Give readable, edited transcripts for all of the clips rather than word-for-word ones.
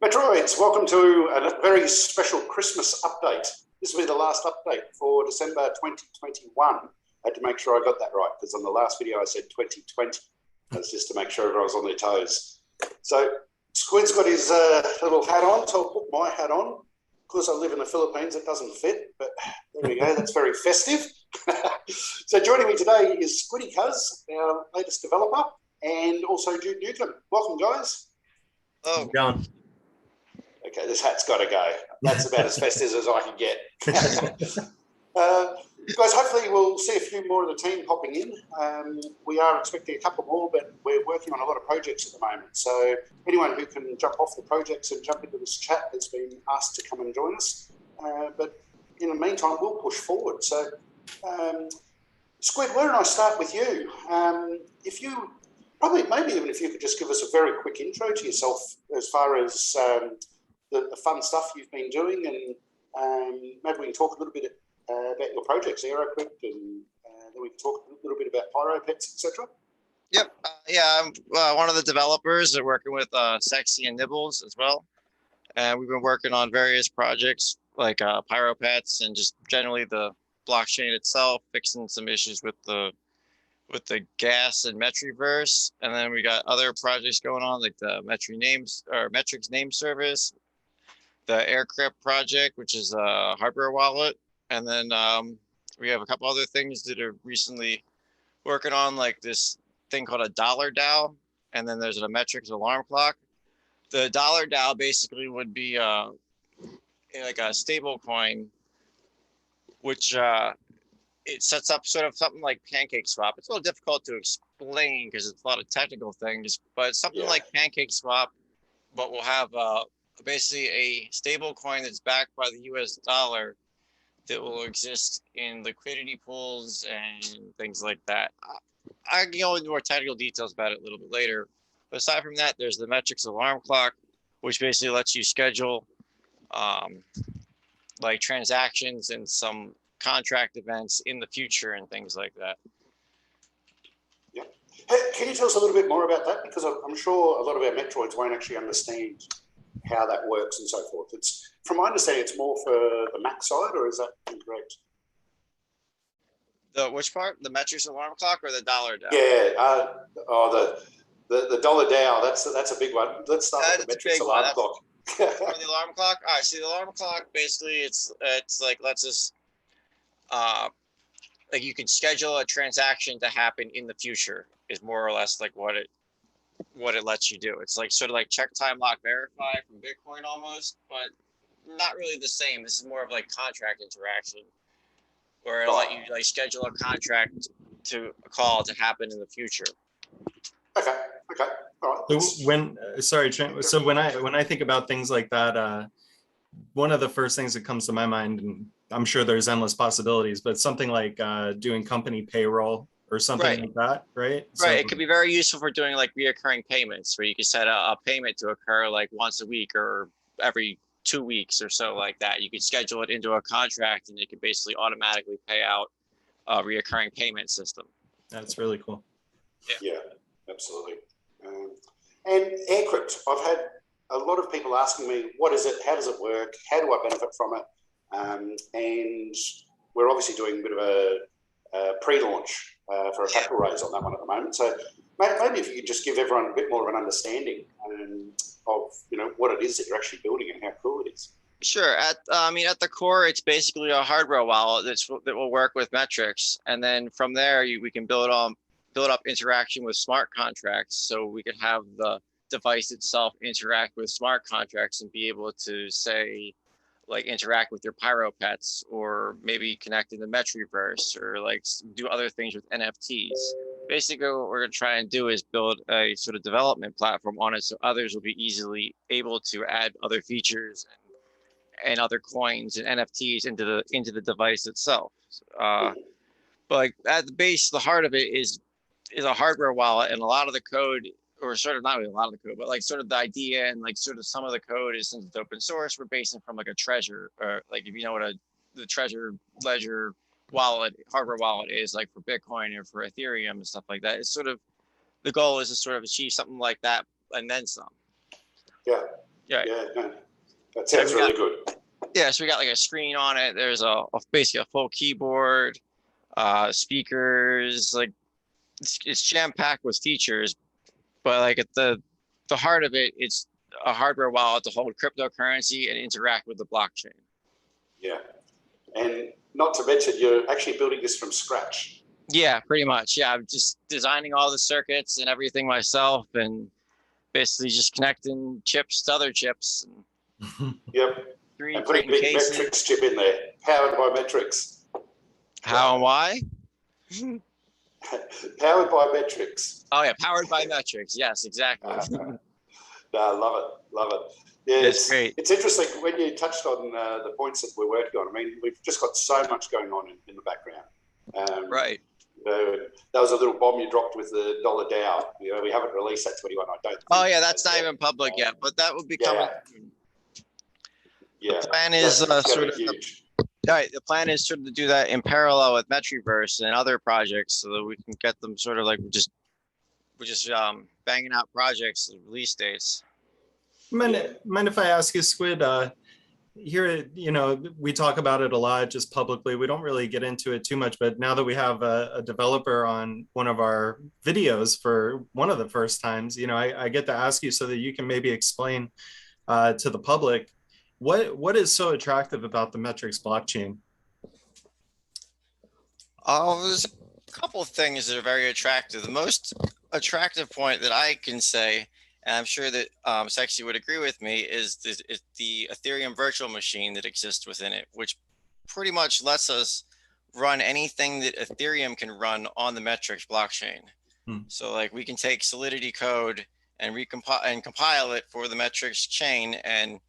Metroids, welcome to a very special Christmas update. This will be the last update for December 2021. I had to make sure I got that right because on the last video I said 2020. That's just to make sure everyone was on their toes. So Squid's got his little hat on, so I'll put my hat on. Of course, I live in the Philippines, it doesn't fit, but there we go, that's very festive. So joining me today is Squiddy Cuz, our latest developer, and also Jude Newcomb. Welcome, guys. Oh, John. Okay, this hat's got to go. That's about as festive as I can get. Guys, hopefully we'll see a few more of the team popping in. We are expecting a couple more, but we're working on a lot of projects at the moment. So anyone who can jump off the projects and jump into this chat has been asked to come and join us. But in the meantime, we'll push forward. So, Squid, why don't I start with you? If you, maybe even if you could just give us a very quick intro to yourself as far as the fun stuff you've been doing, and maybe we can talk a little bit about your projects, AeroCrypt, and then we can talk a little bit about Pyro pets, etc. Yep. Yeah, I'm one of the developers that working with Sexy and Nibbles as well. And we've been working on various projects like Pyro pets and just generally the blockchain itself, fixing some issues with the gas and Metroverse. And then we got other projects going on like the Metrix name service, the AirCrypt project, which is a hardware wallet. And then we have a couple other things that are recently working on, like this thing called a Dollar DAO. And then there's a Metrix Alarm Clock. The Dollar DAO basically would be like a stable coin, which it sets up sort of something like PancakeSwap. It's a little difficult to explain because it's a lot of technical things, but it's something like PancakeSwap, but we'll have basically a stable coin that's backed by the US dollar that will exist in liquidity pools and things like that. I can go into more technical details about it a little bit later. But aside from that, there's the Metrix Alarm Clock, which basically lets you schedule like transactions and some contract events in the future and things like that. Yeah. Hey, can you tell us a little bit more about that? Because I'm sure a lot of our Metroids won't actually understand how that works and so forth. It's, from my understanding, it's more for the Mac side, or is that incorrect? The which part? The Metrix Alarm Clock or the Dollar DAO? Yeah. The Dollar DAO. That's a big one. Let's start with the Metrix Alarm Clock. For the alarm clock. All right. See, the alarm clock basically it's like lets us like you can schedule a transaction to happen in the future is more or less like what it lets you do. It's like sort of like check time lock verify from Bitcoin almost, but not really the same. This is more of like contract interaction where it'll let you like schedule a contract to a call to happen in the future. Okay. All right. So sorry, Trent. So when I think about things like that, one of the first things that comes to my mind, and I'm sure there's endless possibilities, but something like doing company payroll or something like that, right? Right. So, it could be very useful for doing like reoccurring payments where you can set a payment to occur like once a week or every 2 weeks or so like that. You could schedule it into a contract and it could basically automatically pay out a reoccurring payment system. That's really cool. Yeah, absolutely. And AirCrypt, I've had a lot of people asking me, what is it? How does it work? How do I benefit from it? And we're obviously doing a bit of a pre-launch for a capital raise on that one at the moment. So maybe if you could just give everyone a bit more of an understanding of what it is that you're actually building and how cool it is. Sure. At the core, it's basically a hardware wallet that will work with Metrix, and then from there we can build up interaction with smart contracts. So we could have the device itself interact with smart contracts and be able to say, like interact with your Pyro pets, or maybe connect in the Metroverse, or like do other things with NFTs. Basically, what we're going to try and do is build a sort of development platform on it, so others will be easily able to add other features and other coins and NFTs into the device itself. But like at the base, the heart of it is a hardware wallet, and a lot of the code, or sort of not really a lot of the code, but like sort of the idea and like sort of some of the code is, since it's open source, we're basing from like a Trezor, or like if you know what the Trezor ledger wallet, hardware wallet is like for Bitcoin or for Ethereum and stuff like that. It's sort of, the goal is to sort of achieve something like that and then some. Yeah. Yeah. Yeah, no, that sounds really good. Yeah, so we got like a screen on it. There's basically a full keyboard, speakers. Like it's jam packed with features, but like at the heart of it, it's a hardware wallet to hold cryptocurrency and interact with the blockchain. Yeah, and not to mention you're actually building this from scratch. Yeah, pretty much. Yeah, I'm just designing all the circuits and everything myself, and basically just connecting chips to other chips. And Yep. And putting a big cases. Metrix chip in there, powered by Metrix. How and why? Powered by Metrix. Oh yeah, powered by Metrix. Yes, exactly. No, love it. Yeah, it's great. It's interesting when you touched on the points that we're working on. I mean, we've just got so much going on in the background. Right. You know, that was a little bomb you dropped with the dollar DAO. You know, we haven't released that to anyone. I don't think. Oh yeah, that's not even public yet, but that will be coming. Yeah. The plan is sort of huge. Right. The plan is sort of to do that in parallel with Metroverse and other projects, so that we can get them sort of like we're just banging out projects and release dates. Mind if I ask you, Squid? Here, you know, we talk about it a lot just publicly. We don't really get into it too much, but now that we have a developer on one of our videos for one of the first times, you know, I get to ask you so that you can maybe explain to the public what is so attractive about the Metrix blockchain. There's a couple of things that are very attractive. The most attractive point that I can say, and I'm sure that Sexy would agree with me, is the Ethereum virtual machine that exists within it, which pretty much lets us run anything that Ethereum can run on the Metrix blockchain. So like we can take Solidity code and compile it for the Metrix chain and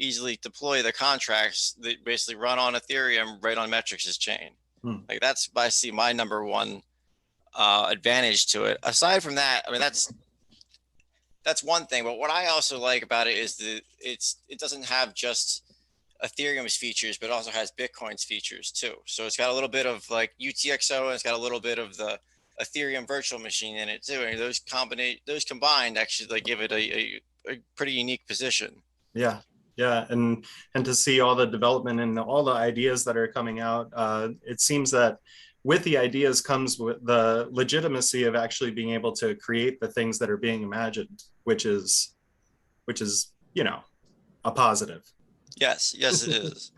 easily deploy the contracts that basically run on Ethereum right on Metrix's chain. Like that's I see my number one advantage to it. Aside from that, I mean that's one thing, but what I also like about it is that it doesn't have just Ethereum's features, but also has Bitcoin's features too. So it's got a little bit of like UTXO, and it's got a little bit of the Ethereum virtual machine in it too. And those combined actually like give it a pretty unique position. Yeah, and to see all the development and all the ideas that are coming out, it seems that with the ideas comes with the legitimacy of actually being able to create the things that are being imagined, which is, you know, a positive. Yes, it is.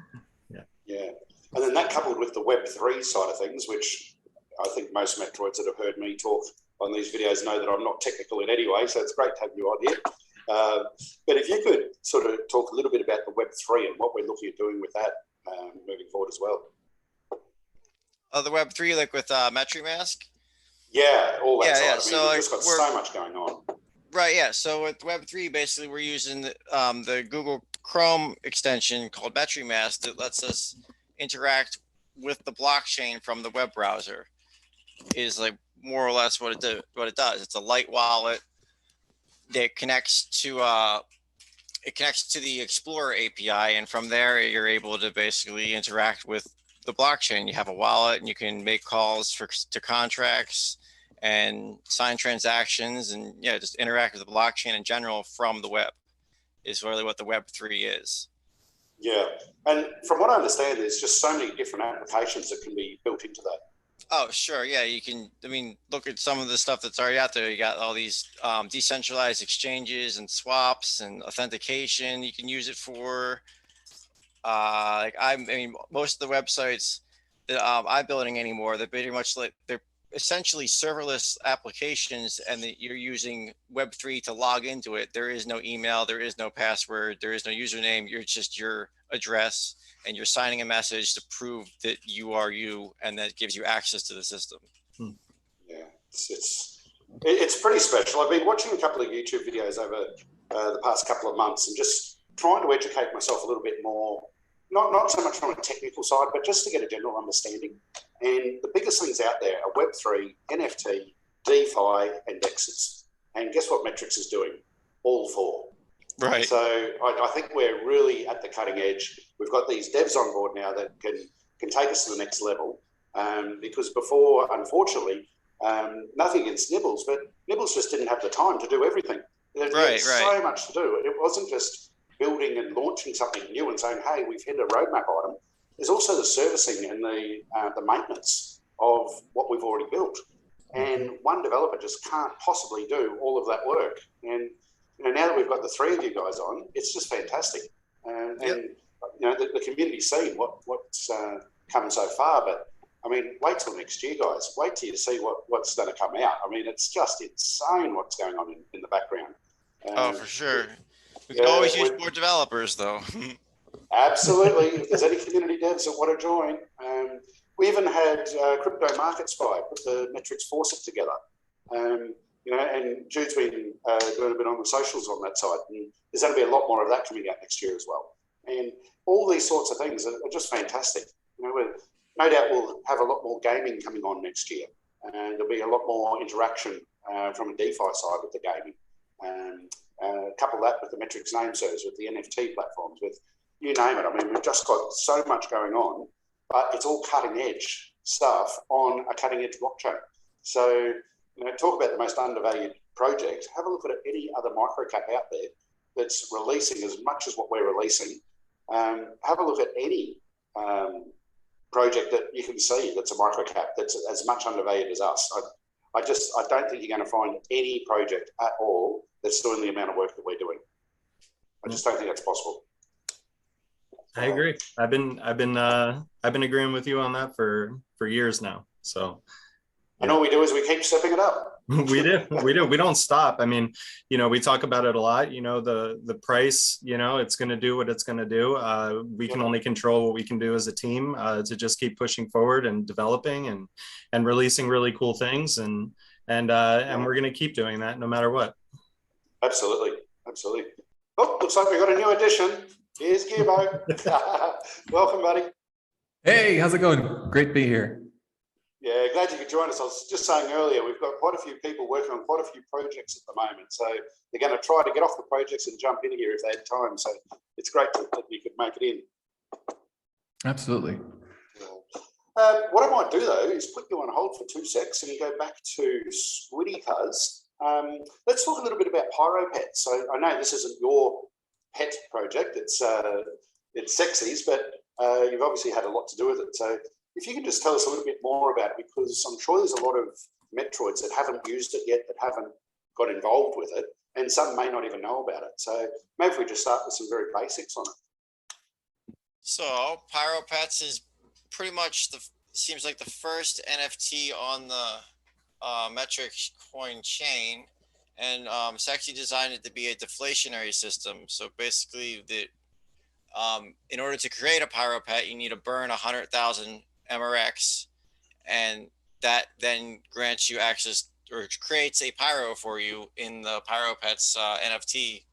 Yeah. And then that coupled with the Web3 side of things, which I think most Metroids that have heard me talk on these videos know that I'm not technical in any way, so it's great to have you on here. But if you could sort of talk a little bit about the Web3 and what we're looking at doing with that moving forward as well. The Web3, like with MetriMask? Yeah, all that side. I mean, so we've just got so much going on. Right, yeah. So with Web3, basically we're using the Google Chrome extension called MetriMask that lets us interact with the blockchain from the web browser. Is like more or less what it does. It's a light wallet that connects to the Explorer API, and from there you're able to basically interact with the blockchain. You have a wallet and you can make calls to contracts and sign transactions and just interact with the blockchain in general from the web is really what the Web3 is. Yeah. And from what I understand, there's just so many different applications that can be built into that. Oh, sure. Yeah, you can, I mean, look at some of the stuff that's already out there. You got all these decentralized exchanges and swaps and authentication. You can use it for, I mean, most of the websites that I'm building anymore, they're pretty much like, they're essentially serverless applications, and that you're using Web3 to log into it. There is no email, there is no password, there is no username. You're just your address, and you're signing a message to prove that you are you, and that gives you access to the system. Yeah, it's pretty special. I've been watching a couple of YouTube videos over the past couple of months and just trying to educate myself a little bit more, not so much from a technical side, but just to get a general understanding. And the biggest things out there are Web3, NFT, DeFi, and DEXs. And guess what Metrix is doing? All four. Right. So I think we're really at the cutting edge. We've got these devs on board now that can take us to the next level. Because before, unfortunately, nothing against Nibbles, but Nibbles just didn't have the time to do everything. There was so much to do. It wasn't just building and launching something new and saying, hey, we've hit a roadmap item. There's also the servicing and the maintenance of what we've already built. And one developer just can't possibly do all of that work. And now that we've got the three of you guys on, it's just fantastic. And the community's seen what's come so far. But I mean, wait till next year, guys. Wait till you see what's going to come out. I mean, it's just insane what's going on in the background. Oh, for sure. We can always use more developers, though. Absolutely. If there's any community devs that want to join, we even had Crypto Market Spy put the Metrix Faucet together. And Jude's been doing a bit on the socials on that side. And there's going to be a lot more of that coming out next year as well. And all these sorts of things are just fantastic. No doubt we'll have a lot more gaming coming on next year. And there'll be a lot more interaction from a DeFi side with the gaming. Couple that with the Metrix name servers, with the NFT platforms, with you name it. I mean, we've just got so much going on, but it's all cutting edge stuff on a cutting edge blockchain. So, talk about the most undervalued project. Have a look at any other microcap out there that's releasing as much as what we're releasing. Have a look at any project that you can see that's a microcap that's as much undervalued as us. I don't think you're going to find any project at all that's doing the amount of work that we're doing. I just don't think that's possible. I agree. I've been agreeing with you on that for years now. So, and all we do is we keep stepping it up. We do. We don't stop. I mean, we talk about it a lot. The price. It's going to do what it's going to do. We can only control what we can do as a team to just keep pushing forward and developing and releasing really cool things, and we're going to keep doing that no matter what. Absolutely. Oh, looks like we got a new addition. Here's Gibbo. Welcome, buddy. Hey, how's it going? Great to be here. Yeah, glad you could join us. I was just saying earlier, we've got quite a few people working on quite a few projects at the moment. So they're going to try to get off the projects and jump in here if they had time. So it's great that you could make it in. Absolutely. What I might do, though, is put you on hold for 2 secs and go back to Squiddy Cuz. Let's talk a little bit about Pyro Pets. So I know this isn't your pet project. It's Sexy's, but you've obviously had a lot to do with it. So if you could just tell us a little bit more about it, because I'm sure there's a lot of Metroids that haven't used it yet, that haven't got involved with it, and some may not even know about it. So maybe if we just start with some very basics on it. So Pyro Pets is pretty much seems like the first NFT on the Metrix Coin chain, and Sexy designed it to be a deflationary system. So basically, in order to create a Pyro Pet, you need to burn 100,000 MRX, and that then grants you access or creates a Pyro for you in the Pyro Pets NFT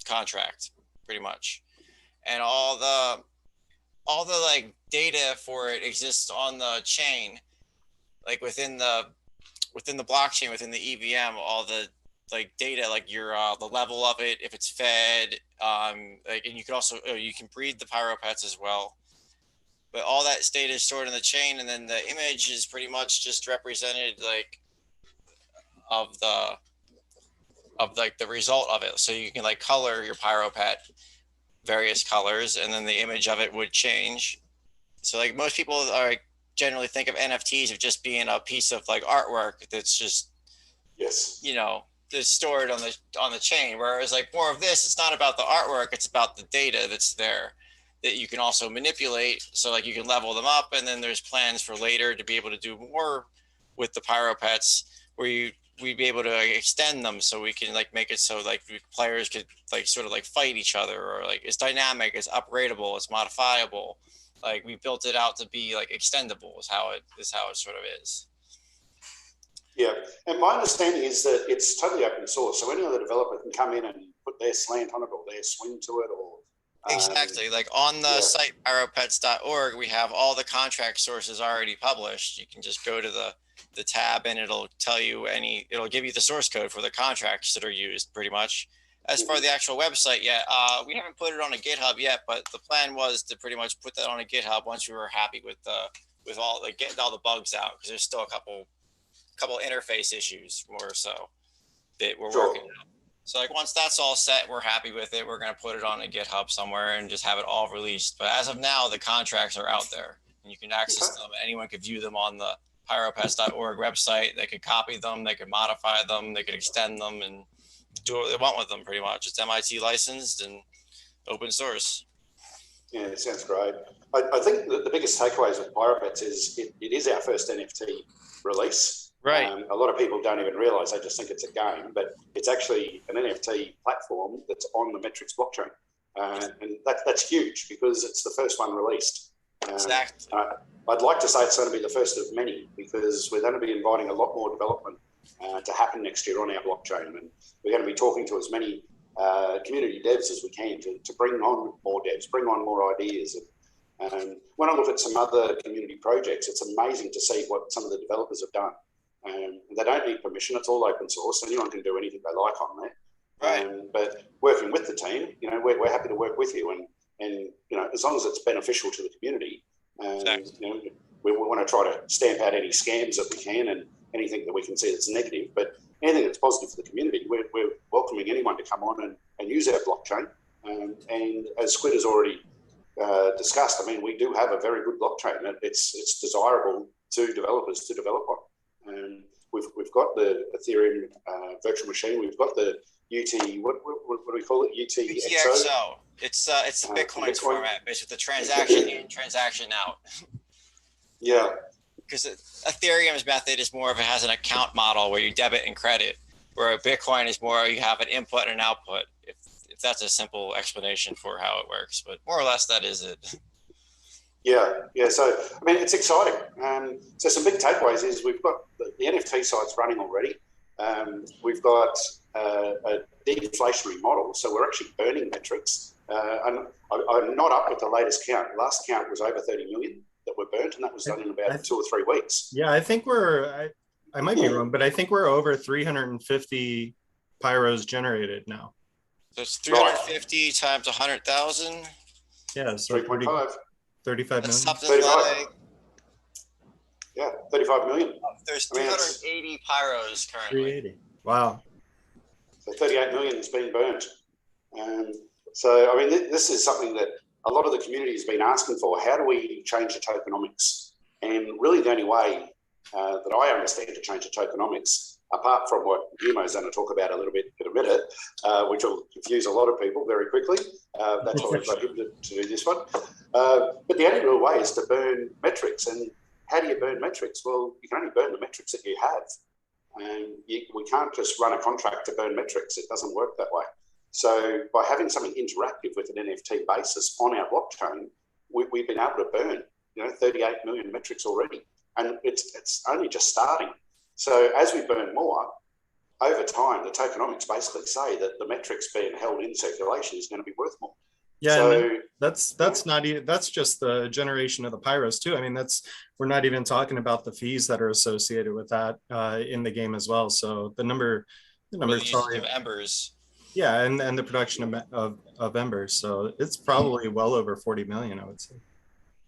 contract, pretty much. And all the like data for it exists on the chain, like within the blockchain, within the EVM, all the like data, like your the level of it, if it's fed, like, and you can also you can breed the Pyro Pets as well. But all that data is stored in the chain, and then the image is pretty much just represented like of the result of it. So you can like color your Pyro Pet various colors, and then the image of it would change. So like most people are generally think of NFTs of just being a piece of like artwork that's just that's stored on the chain. Whereas like more of this, it's not about the artwork, it's about the data that's there that you can also manipulate. So like you can level them up, and then there's plans for later to be able to do more with the Pyro Pets, where we'd be able to extend them, so we can like make it so like players could like sort of like fight each other, or like it's dynamic, it's upgradable, it's modifiable. Like we built it out to be like extendable is how it sort of is. Yeah, and my understanding is that it's totally open source, so any other developer can come in and put their slant on it or their swing to it, or exactly. Like on the site pyropets.org, we have all the contract sources already published. You can just go to the tab, and it'll tell you it'll give you the source code for the contracts that are used, pretty much. As for the actual website, we haven't put it on a GitHub yet, but the plan was to pretty much put that on a GitHub once we were happy with getting all the bugs out, because there's still a couple interface issues more so that we're working on. So like once that's all set, we're happy with it. We're going to put it on a GitHub somewhere and just have it all released. But as of now, the contracts are out there and you can access them. Anyone could view them on the pyropets.org website. They could copy them, they could modify them, they could extend them and do what they want with them pretty much. It's MIT licensed and open source. Yeah, it sounds great. I think that the biggest takeaways with Pyropets is it is our first NFT release. Right. A lot of people don't even realize, they just think it's a game, but it's actually an NFT platform that's on the Metrix blockchain. And that's huge because it's the first one released. Exactly. I'd like to say it's going to be the first of many because we're going to be inviting a lot more development to happen next year on our blockchain. And we're going to be talking to as many community devs as we can to bring on more devs, bring on more ideas. And when I look at some other community projects, it's amazing to see what some of the developers have done. They don't need permission. It's all open source. Anyone can do anything they like on there. Right. But working with the team, we're happy to work with you. And as long as it's beneficial to the community, Exactly. we want to try to stamp out any scams that we can and anything that we can see that's negative. But anything that's positive for the community, we're welcoming anyone to come on and use our blockchain. And as Squid has already discussed, I mean, we do have a very good blockchain. It's desirable to developers to develop on. We've got the Ethereum virtual machine. We've got the what do we call it? UTXO. It's the Bitcoin format, basically the transaction in, transaction out. Yeah. Because Ethereum's method is more of it has an account model where you debit and credit, where Bitcoin is more you have an input and an output. If that's a simple explanation for how it works, but more or less that is it. Yeah. So I mean, it's exciting. So some big takeaways is we've got the NFT sites running already. We've got a deflationary model, so we're actually burning metrics. I'm not up with the latest count. Last count was over 30 million that were burnt, and that was done in about 2 or 3 weeks. Yeah, I think I might be wrong, but I think we're over 350 pyros generated now. So it's 350 times 100,000. Yeah, so 3.5. 35 million. Something 35. like 35 million. There's 380 pyros currently. 380. Wow. So 38 million has been burnt. So I mean, this is something that a lot of the community has been asking for. How do we change the tokenomics? And really the only way that I understand to change the tokenomics, apart from what Humo's going to talk about a little bit in a minute, which will confuse a lot of people very quickly. That's why we've got him to do this one. But the only real way is to burn metrics. And how do you burn metrics? Well, you can only burn the metrics that you have. And we can't just run a contract to burn metrics. It doesn't work that way. So by having something interactive with an NFT basis on our blockchain, we've been able to burn 38 million metrics already. And it's only just starting. So as we burn more, over time, the tokenomics basically say that the metrics being held in circulation is going to be worth more. Yeah, so, that's not even, that's just the generation of the pyros too. I mean, we're not even talking about the fees that are associated with that in the game as well. So the number probably of embers. Yeah, and the production of embers. So it's probably well over 40 million, I would say.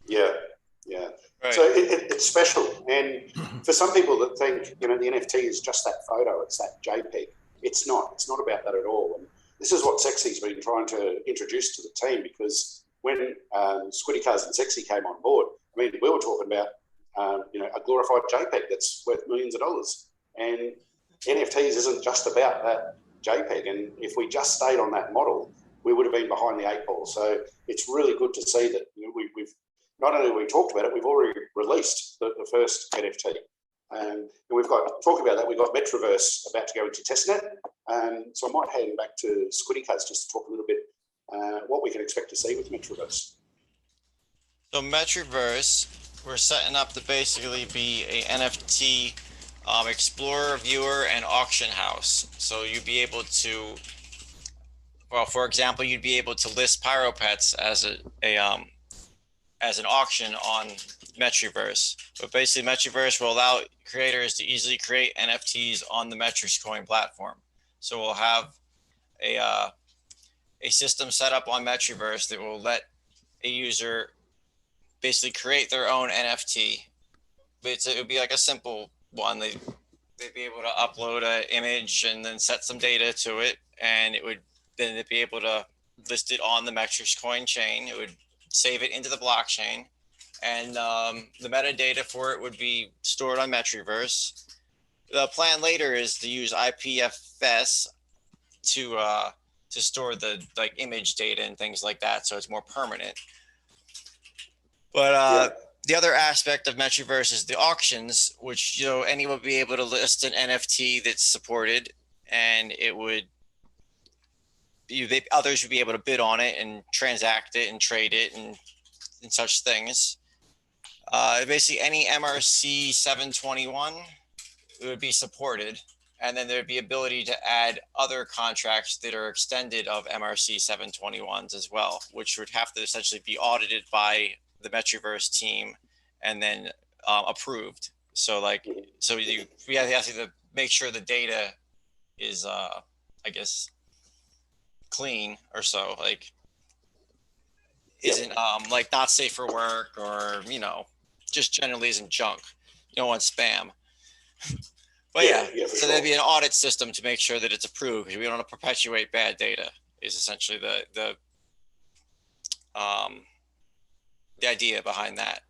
Yeah. Right. So it's special. And for some people that think, the NFT is just that photo, it's that JPEG. It's not. It's not about that at all. And this is what Sexy's been trying to introduce to the team, because when Squiddy Cars and Sexy came on board, I mean, we were talking about, a glorified JPEG that's worth millions of dollars. And NFTs isn't just about that JPEG. And if we just stayed on that model, we would have been behind the 8 ball. So it's really good to see that we've not only have we talked about it, we've already released the first NFT. And we've got, talk about that, we've got Metroverse about to go into testnet. So I might hand back to Squiddy Cars just to talk a little bit what we can expect to see with Metroverse. So Metroverse, we're setting up to basically be a NFT explorer, viewer, and auction house. So you'd be able to, well, for example, you'd be able to list Pyro Pets as as an auction on Metroverse. But basically Metroverse will allow creators to easily create NFTs on the Metrix Coin platform. So we'll have a system set up on Metroverse that will let a user basically create their own NFT. But it would be like a simple one. they'd be able to upload an image and then set some data to it, and then they'd be able to list it on the Metrix Coin chain. It would save it into the blockchain, and the metadata for it would be stored on Metroverse. The plan later is to use IPFS to store the image data and things like that, so it's more permanent. But the other aspect of Metroverse is the auctions, which anyone would be able to list an NFT that's supported, and it would others would be able to bid on it and transact it and trade it and such things. Basically, any MRC 721 would be supported, and then there'd be ability to add other contracts that are extended of MRC 721s as well, which would have to essentially be audited by the Metroverse team and then approved. So we have to make sure the data is I guess clean or so, isn't not safe for work, or just generally isn't junk. You don't want spam. But so there'd be an audit system to make sure that it's approved, because we don't want to perpetuate bad data, is essentially the idea behind that.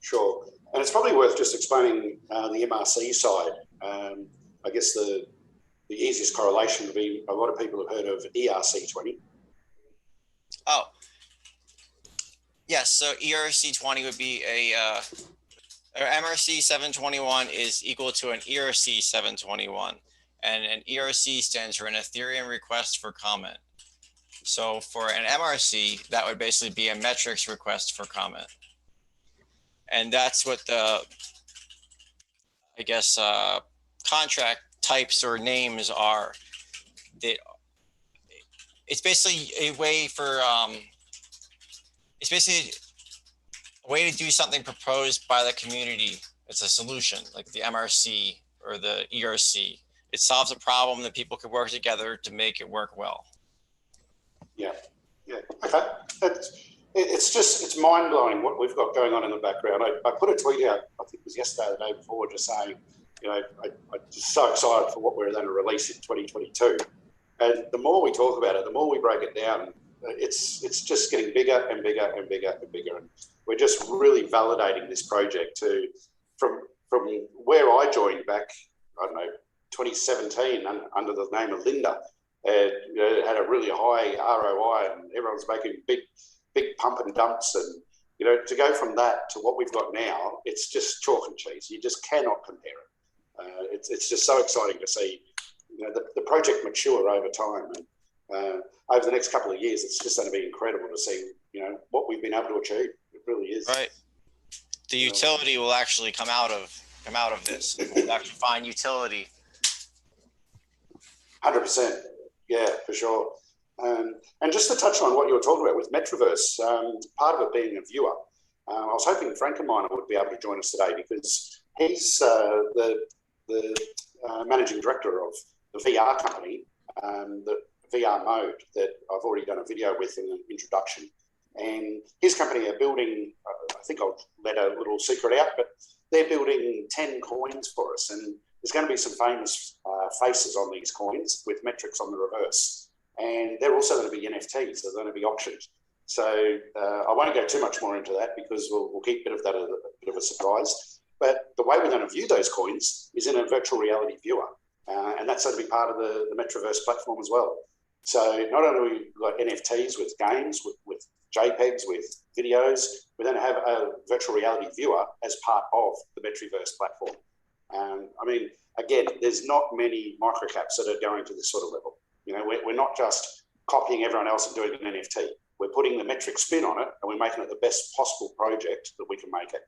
Sure. And it's probably worth just explaining the MRC side. I guess the easiest correlation would be a lot of people have heard of ERC20. Oh, yes. So ERC20 would be or MRC 721 is equal to an ERC 721, and an ERC stands for an Ethereum request for comment. So for an MRC, that would basically be a Metrix request for comment. And that's what the, contract types or names are. It's basically a way for, it's basically a way to do something proposed by the community. It's a solution, like the MRC or the ERC. It solves a problem that people could work together to make it work well. Yeah. Okay. It's mind blowing what we've got going on in the background. I put a tweet out, I think it was yesterday or the day before, just saying, I'm just so excited for what we're going to release in 2022. And the more we talk about it, the more we break it down, it's just getting bigger and bigger and bigger and bigger. And we're just really validating this project from where I joined back, 2017 under the name of Linda. It had a really high ROI, and everyone's making big pump and dumps, and to go from that to what we've got now, it's just chalk and cheese. You just cannot compare it. It's just so exciting to see the project mature over time, and over the next couple of years, it's just going to be incredible to see what we've been able to achieve. It really is. Right. The utility will actually come out of this. We'll actually find utility. 100%. Yeah, for sure. And just to touch on what you were talking about with Metroverse, part of it being a viewer, I was hoping Frankenminer would be able to join us today, because he's the managing director of the VR company, the VR mode that I've already done a video with in the introduction. And his company are building, I think I'll let a little secret out, but they're building 10 coins for us. And there's going to be some famous faces on these coins with Metrix on the reverse. And they're also going to be NFTs. They're going to be auctioned. So I won't go too much more into that, because we'll keep a bit of a surprise. But the way we're going to view those coins is in a virtual reality viewer. And that's going to be part of the Metroverse platform as well. So not only have we got NFTs with games, with JPEGs, with videos, we're going to have a virtual reality viewer as part of the Metroverse platform. Again, there's not many microcaps that are going to this sort of level. We're not just copying everyone else and doing an NFT. We're putting the Metrix spin on it, and we're making it the best possible project that we can make it.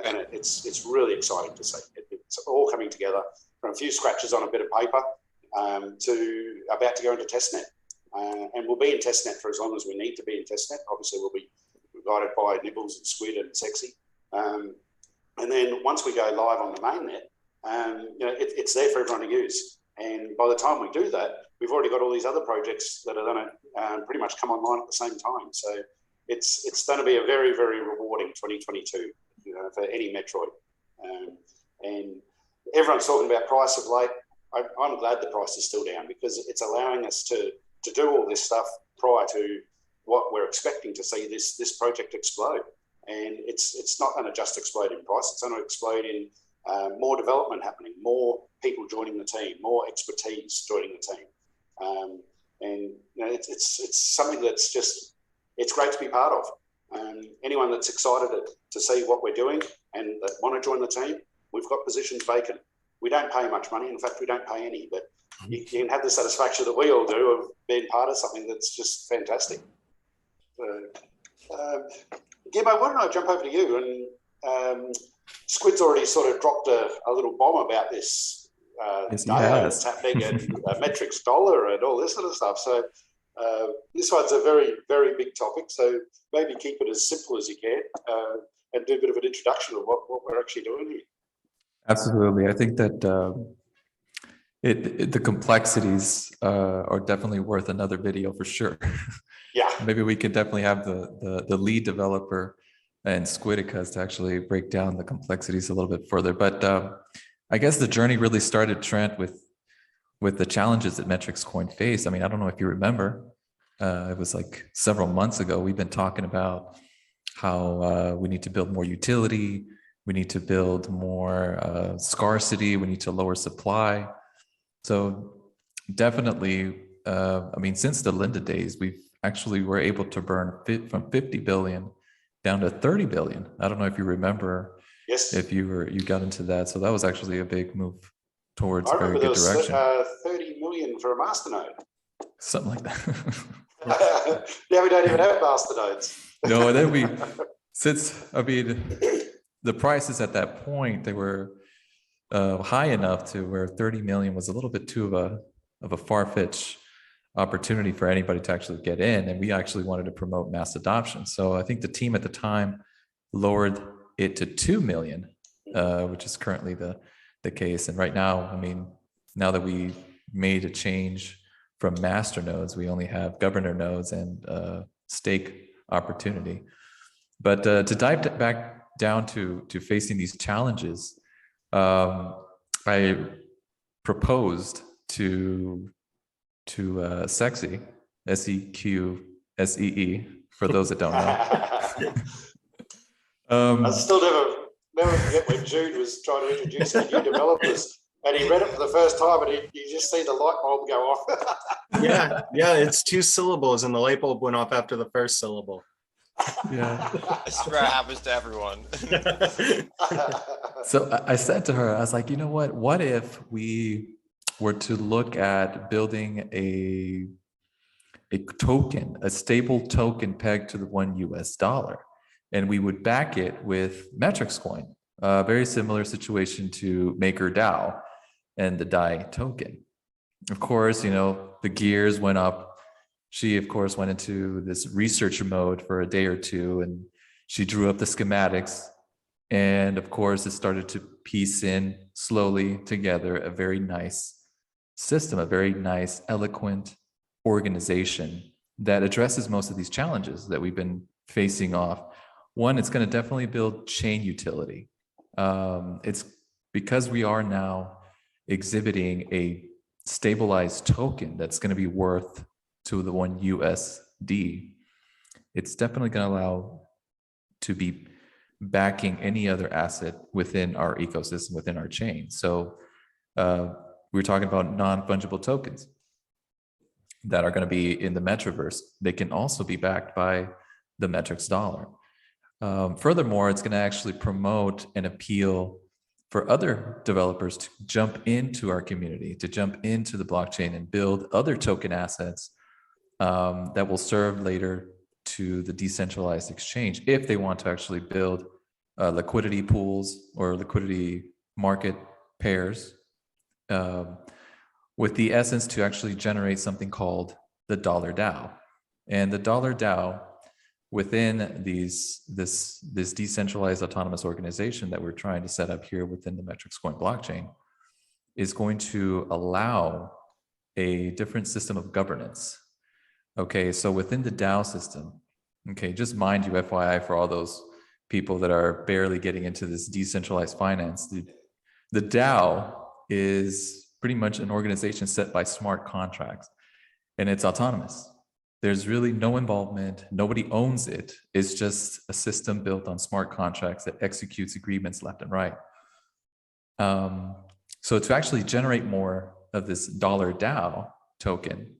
And it's really exciting to see. It's all coming together from a few scratches on a bit of paper to about to go into testnet. And we'll be in testnet for as long as we need to be in testnet. Obviously, we'll be guided by Nibbles and Squid and Sexy. And then once we go live on the mainnet, it's there for everyone to use. And by the time we do that, we've already got all these other projects that are going to pretty much come online at the same time. So it's going to be a very, very rewarding 2022, for any Metroid. And everyone's talking about price of late. I'm glad the price is still down because it's allowing us to do all this stuff prior to what we're expecting to see this project explode. And it's not going to just explode in price. It's going to explode in more development happening, more people joining the team, more expertise joining the team. And you know, it's something that's just, it's great to be part of. Anyone that's excited to see what we're doing and that want to join the team, we've got positions vacant. We don't pay much money. In fact, we don't pay any, but you can have the satisfaction that we all do of being part of something that's just fantastic. Gimmo, why don't I jump over to you? And Squid's already sort of dropped a little bomb about this Yes, DAO that's happening and Metrix Dollar and all this sort of stuff. So this one's a very, very big topic. So maybe keep it as simple as you can and do a bit of an introduction of what we're actually doing here. Absolutely. I think that the complexities are definitely worth another video for sure. Yeah. Maybe we could definitely have the lead developer and Squidicus to actually break down the complexities a little bit further. But I guess the journey really started, Trent, with the challenges that Metrix Coin faced. I mean, I don't know if you remember, it was like several months ago, we've been talking about how we need to build more utility, we need to build more scarcity, we need to lower supply. So definitely, I mean, since the Linda days, we've actually were able to burn from 50 billion down to 30 billion. I don't know if you remember. Yes. If you got into that. So that was actually a big move towards a very good direction. 30 million for a masternode. Something like that. Now we don't even have masternodes. No, and then I mean, the prices at that point, they were high enough to where 30 million was a little bit too of a far-fetched opportunity for anybody to actually get in. And we actually wanted to promote mass adoption. So I think the team at the time lowered it to 2 million, which is currently the case. And right now, I mean, now that we made a change from master nodes, we only have governor nodes and stake opportunity. But to dive back down to facing these challenges, I proposed to Sexy, SEQSEE, for those that don't know. I still never forget when Jude was trying to introduce the new developers and he read it for the first time and you just see the light bulb go off. Yeah, it's 2 syllables and the light bulb went off after the first syllable. Yeah. I swear it happens to everyone. So I said to her, I was like, you know what if we were to look at building a token, a stable token pegged to the $1 US, and we would back it with Metrix Coin, a very similar situation to MakerDAO and the DAI token. Of course, you know, the gears went up. She, of course, went into this research mode for a day or two, and she drew up the schematics. And of course, it started to piece in slowly together a very nice system, a very nice, eloquent organization that addresses most of these challenges that we've been facing off. One, it's going to definitely build chain utility. It's because we are now exhibiting a stabilized token that's going to be worth to the $1 USD. It's definitely going to allow to be backing any other asset within our ecosystem, within our chain. So we're talking about non-fungible tokens that are going to be in the Metroverse. They can also be backed by the Metrix Dollar. Furthermore, it's going to actually promote and appeal for other developers to jump into our community, to jump into the blockchain and build other token assets that will serve later to the decentralized exchange if they want to actually build liquidity pools or liquidity market pairs with the essence to actually generate something called the Dollar DAO. And the Dollar DAO within this decentralized autonomous organization that we're trying to set up here within the Metrix Coin blockchain is going to allow a different system of governance. Okay, so within the DAO system, okay, just mind you, FYI, for all those people that are barely getting into this decentralized finance, the the DAO is pretty much an organization set by smart contracts, and it's autonomous. There's really no involvement. Nobody owns it. It's just a system built on smart contracts that executes agreements left and right. So to actually generate more of this dollar DAO token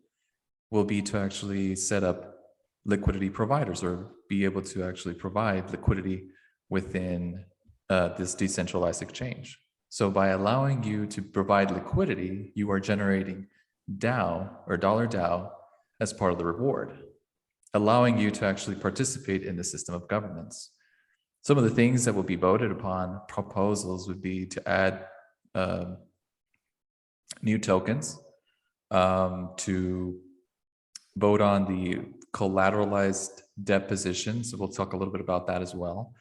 will be to actually set up liquidity providers, or be able to actually provide liquidity within this decentralized exchange. So by allowing you to provide liquidity, you are generating DAO or dollar DAO as part of the reward, allowing you to actually participate in the system of governance. Some of the things that will be voted upon, proposals, would be to add new tokens, to vote on the collateralized debt positions. So we'll talk a little bit about that as well.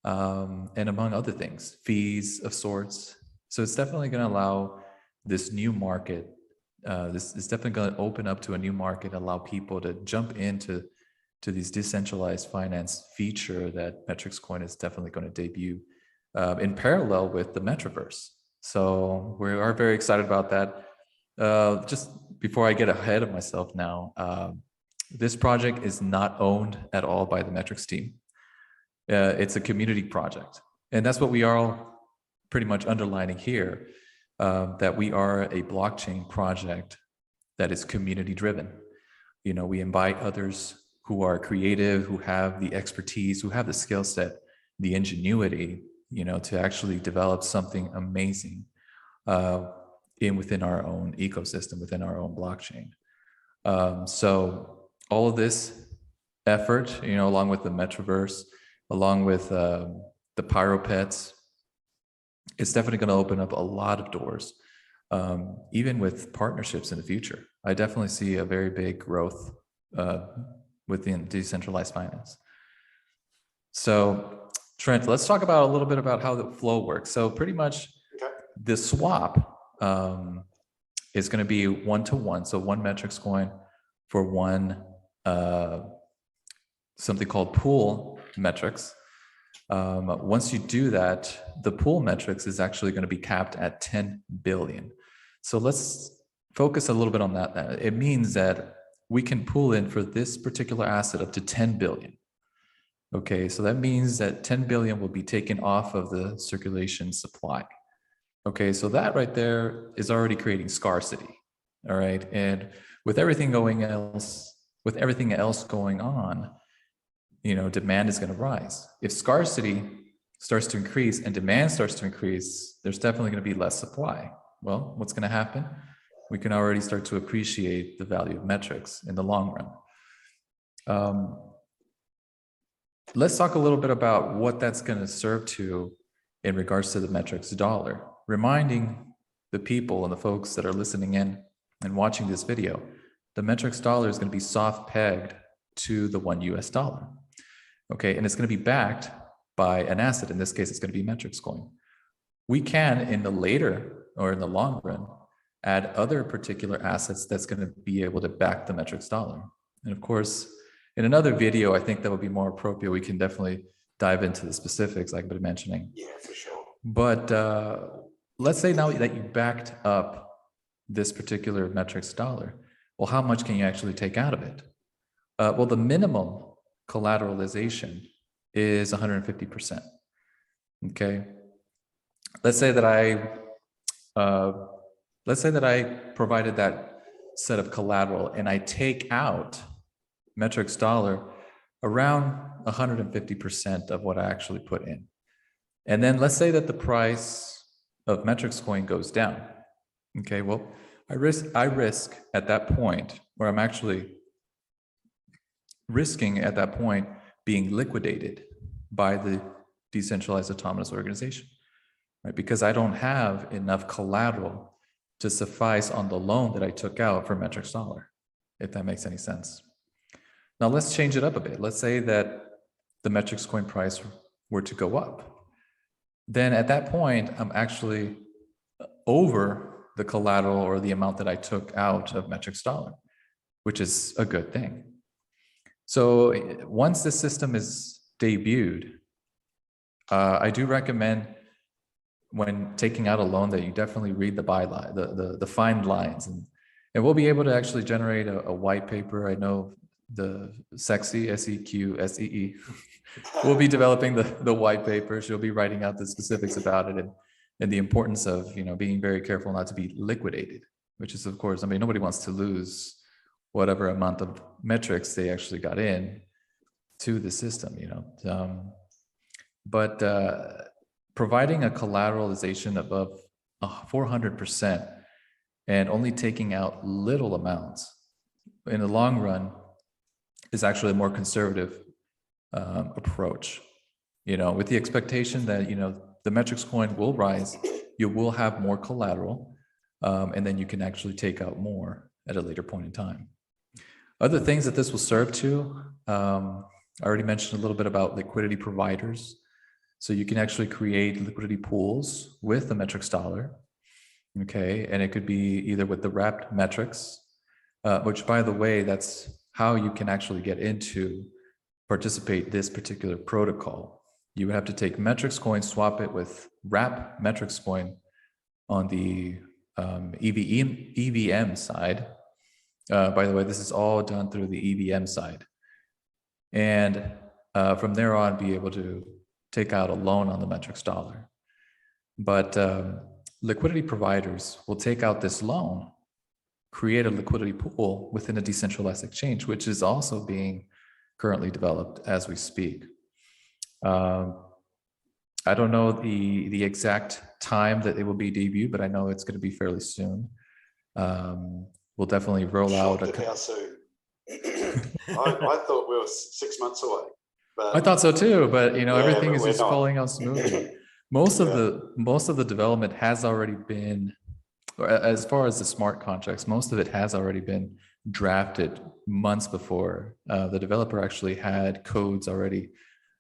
And among other things, fees of sorts. So it's definitely going to allow this new market. This is definitely going to open up to a new market, allow people to jump into these decentralized finance feature that Metrix Coin is definitely going to debut in parallel with the Metroverse. So we are very excited about that. Just before I get ahead of myself now, this project is not owned at all by the Metrix team. It's a community project. And that's what we are all pretty much underlining here, that we are a blockchain project that is community driven. You know, we invite others who are creative, who have the expertise, who have the skill set, the ingenuity, you know, to actually develop something amazing within our own ecosystem, within our own blockchain. So all of this effort, you know, along with the Metroverse, along with the Pyro pets, it's definitely going to open up a lot of doors, even with partnerships in the future. I definitely see a very big growth within decentralized finance. So Trent, let's talk about a little bit about how the flow works. So pretty much the swap is going to be 1-to-1. So one Metrix coin for one something called pool metrics. Once you do that, the pool metrics is actually going to be capped at 10 billion. So let's focus a little bit on that. It means that we can pool in for this particular asset up to 10 billion. Okay, so that means that 10 billion will be taken off of the circulation supply. Okay, so that right there is already creating scarcity. All right, and with everything else going on, you know, demand is going to rise. If scarcity starts to increase and demand starts to increase, there's definitely going to be less supply. Well, what's going to happen? We can already start to appreciate the value of Metrix in the long run. Let's talk a little bit about what that's going to serve to in regards to the Metrix Dollar. Reminding the people and the folks that are listening in and watching this video, the Metrix Dollar is going to be soft pegged to the $1. Okay, and it's going to be backed by an asset. In this case, it's going to be Metrix Coin. We can, in the later or in the long run, add other particular assets that's going to be able to back the Metrix Dollar. And of course, in another video, I think that would be more appropriate. We can definitely dive into the specifics, like I've been mentioning. Yeah, for sure. But let's say now that you backed up this particular Metrix Dollar, well, how much can you actually take out of it? Well, the minimum collateralization is 150%. Okay. Let's say that I provided that set of collateral and I take out Metrix Dollar around 150% of what I actually put in. And then let's say that the price of Metrix Coin goes down. Okay, well, I risk at that point, where I'm actually risking at that point being liquidated by the decentralized autonomous organization, right? Because I don't have enough collateral to suffice on the loan that I took out for Metrix Dollar, if that makes any sense. Now let's change it up a bit. Let's say that the Metrix Coin price were to go up. Then at that point, I'm actually over the collateral or the amount that I took out of Metrix Dollar, which is a good thing. So once the system is debuted, I do recommend when taking out a loan that you definitely read the byline, the fine lines, and we'll be able to actually generate a white paper. I know the Sexy, SEQSEE, will be developing the white paper. She'll be writing out the specifics about it and the importance of, being very careful not to be liquidated, which is, of course, I mean, nobody wants to lose whatever amount of metrics they actually got in to the system, but providing a collateralization above 400% and only taking out little amounts in the long run is actually a more conservative approach, with the expectation that, the Metrix coin will rise, you will have more collateral, and then you can actually take out more at a later point in time. Other things that this will serve to, I already mentioned a little bit about liquidity providers. So you can actually create liquidity pools with the Metrix Dollar, okay? And it could be either with the wrapped metrics, which, by the way, that's how you can actually get into participate this particular protocol. You would have to take Metrix coin, swap it with wrap Metrix coin on the EVM side. By the way, this is all done through the EVM side. And from there on, be able to take out a loan on the Metrix Dollar. But liquidity providers will take out this loan, create a liquidity pool within a decentralized exchange, which is also being currently developed as we speak. I don't know the exact time that it will be debuted, but I know it's going to be fairly soon. We'll definitely roll out. How soon? I thought we were 6 months away. But I thought so too, but everything but is just falling out smoothly. Most of the development has already been, as far as the smart contracts, most of it has already been drafted months before. The developer actually had codes already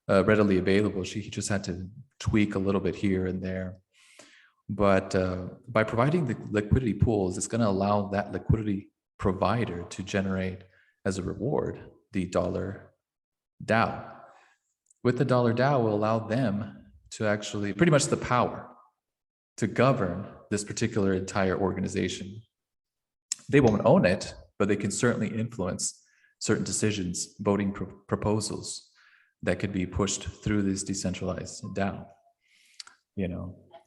readily available. He just had to tweak a little bit here and there. But by providing the liquidity pools, it's going to allow that liquidity provider to generate as a reward the dollar DAO. With the dollar DAO will allow them to actually pretty much the power to govern this particular entire organization. They won't own it, but they can certainly influence certain decisions, voting proposals that could be pushed through this decentralized DAO.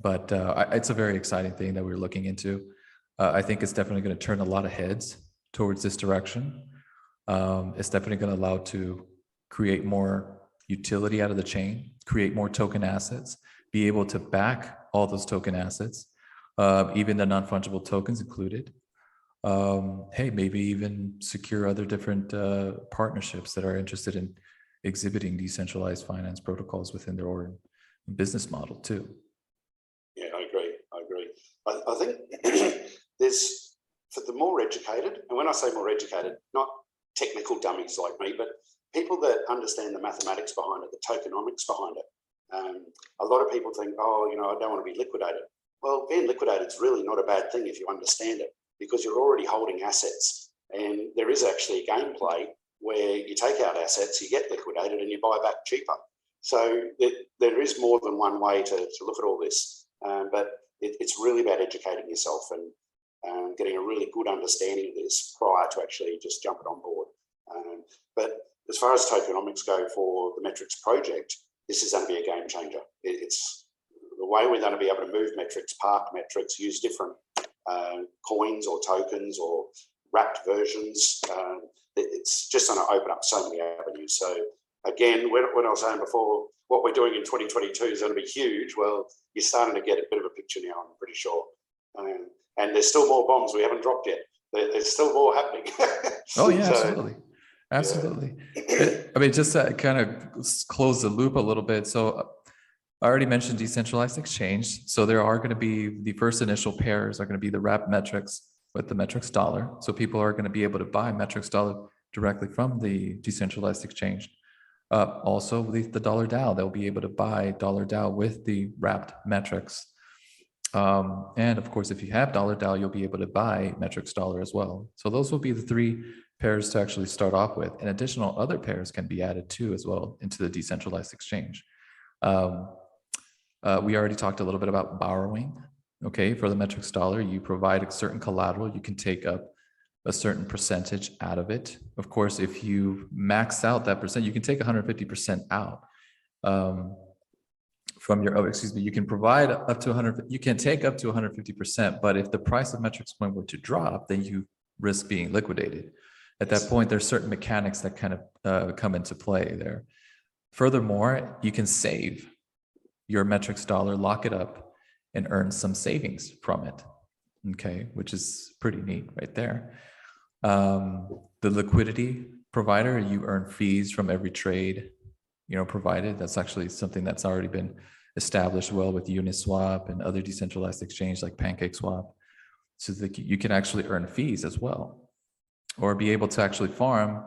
But it's a very exciting thing that we're looking into. I think it's definitely going to turn a lot of heads towards this direction. It's definitely going to allow to create more utility out of the chain, create more token assets, be able to back all those token assets, even the non-fungible tokens included. Hey, maybe even secure other different partnerships that are interested in exhibiting decentralized finance protocols within their own business model too. Yeah, I agree. I think there's, for the more educated, and when I say more educated, not technical dummies like me, but people that understand the mathematics behind it, the tokenomics behind it. A lot of people think, I don't want to be liquidated. Well, being liquidated is really not a bad thing if you understand it, because you're already holding assets. And there is actually a gameplay where you take out assets, you get liquidated, and you buy back cheaper. So there is more than one way to look at all this. But it's really about educating yourself and getting a really good understanding of this prior to actually just jumping on board. But as far as tokenomics go for the Metrix project, this is going to be a game changer. It's the way we're going to be able to move metrics, park metrics, use different coins or tokens or wrapped versions. It's just going to open up so many avenues. So again, when I was saying before, what we're doing in 2022 is going to be huge. Well, you're starting to get a bit of a picture now, I'm pretty sure. And there's still more bombs we haven't dropped yet. There's still more happening. Oh yeah, absolutely. Absolutely. Yeah. I mean, just to kind of close the loop a little bit. So I already mentioned decentralized exchange. So there are going to be the first initial pairs are going to be the wrap metrics with the Metrix Dollar. So people are going to be able to buy Metrix Dollar directly from the decentralized exchange. Also, with the dollar DAO, they'll be able to buy dollar DAO with the wrapped metrics. And of course, if you have dollar DAO, you'll be able to buy Metrix Dollar as well. So those will be the three pairs to actually start off with, and additional other pairs can be added too as well into the decentralized exchange. We already talked a little bit about borrowing. Okay, for the Metrix Dollar, you provide a certain collateral. You can take up a certain percentage out of it. Of course, if you max out that percent, you can take 150% out from your, excuse me, you can provide up to 100, you can take up to 150%, but if the price of Metrix Coin were to drop, then you risk being liquidated. At that point, there's certain mechanics that kind of come into play there. Furthermore, you can save your Metrix Dollar, lock it up, and earn some savings from it. Okay, which is pretty neat right there. The liquidity provider, you earn fees from every trade, provided. That's actually something that's already been established well with Uniswap and other decentralized exchange like PancakeSwap, so that you can actually earn fees as well, or be able to actually farm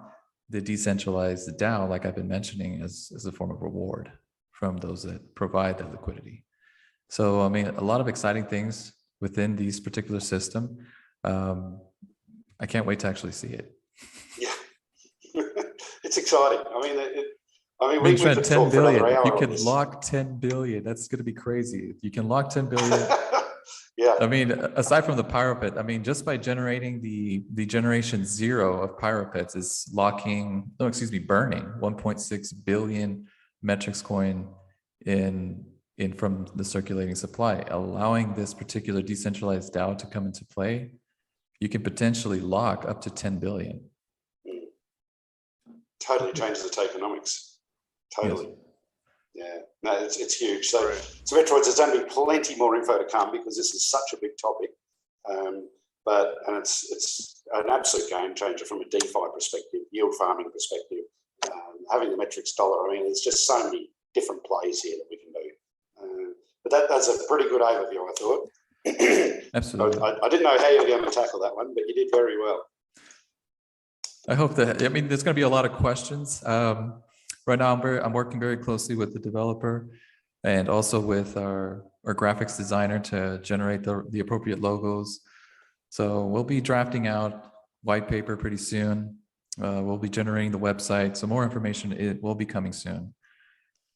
the decentralized DAO, like I've been mentioning, as a form of reward from those that provide that liquidity. So, I mean, a lot of exciting things within these particular system. I can't wait to actually see it. Yeah, it's exciting. I mean, we Trent, could 10 talk for another billion. hour You on can this. lock 10 billion. That's going to be crazy. You can lock 10 billion. Yeah. I mean, aside from the Pyro Pit, I mean, just by generating the generation 0 of Pyro Pits is burning 1.6 billion Metrix Coin in from the circulating supply, allowing this particular decentralized DAO to come into play. You can potentially lock up to 10 billion. Totally changes the tokenomics. Totally. Yes. Yeah. No, it's huge. So Metroids, there's going to be plenty more info to come because this is such a big topic. But it's an absolute game changer from a DeFi perspective, yield farming perspective. Having the Metrix Dollar, I mean, there's just so many different plays here that we can do. But that's a pretty good overview, I thought. Absolutely. I didn't know how you were going to tackle that one, but you did very well. I hope that, I mean, there's going to be a lot of questions. Right now, I'm working very closely with the developer and also with our graphics designer to generate the appropriate logos. So we'll be drafting out white paper pretty soon. We'll be generating the website. So more information, it will be coming soon.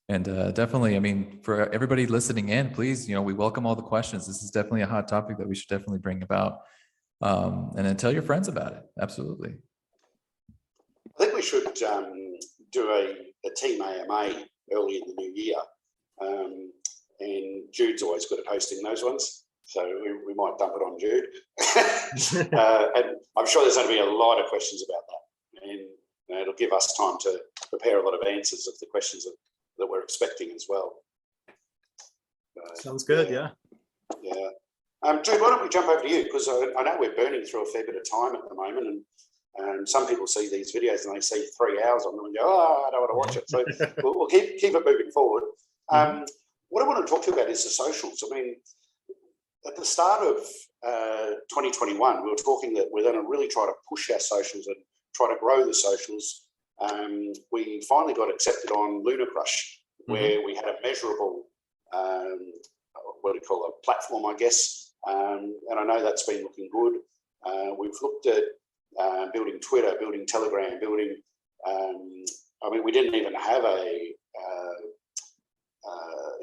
And definitely, I mean, for everybody listening in, please, we welcome all the questions. This is definitely a hot topic that we should definitely bring about. And then tell your friends about it. Absolutely. I think we should do a team AMA early in the new year. And Jude's always good at hosting those ones. So we might dump it on Jude. And I'm sure there's going to be a lot of questions about that. And it'll give us time to prepare a lot of answers of the questions that we're expecting as well. Sounds good, yeah. Yeah. Jude, why don't we jump over to you? Because I know we're burning through a fair bit of time at the moment. And some people see these videos and they see 3 hours on them and go, oh, I don't want to watch it. So we'll keep it moving forward. What I want to talk to you about is the socials. I mean, at the start of 2021, we were talking that we're going to really try to push our socials and try to grow the socials. We finally got accepted on Lunar Crush, where we had a measurable, a platform, I guess. And I know that's been looking good. We've looked at building Twitter, building Telegram, building. I mean, we didn't even have a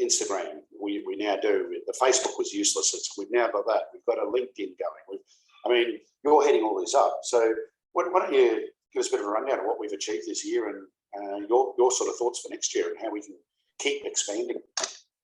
Instagram. We now do. The Facebook was useless. We've now got that. We've got a LinkedIn going. You're heading all this up. So why don't you give us a bit of a rundown of what we've achieved this year and your sort of thoughts for next year and how we can keep expanding.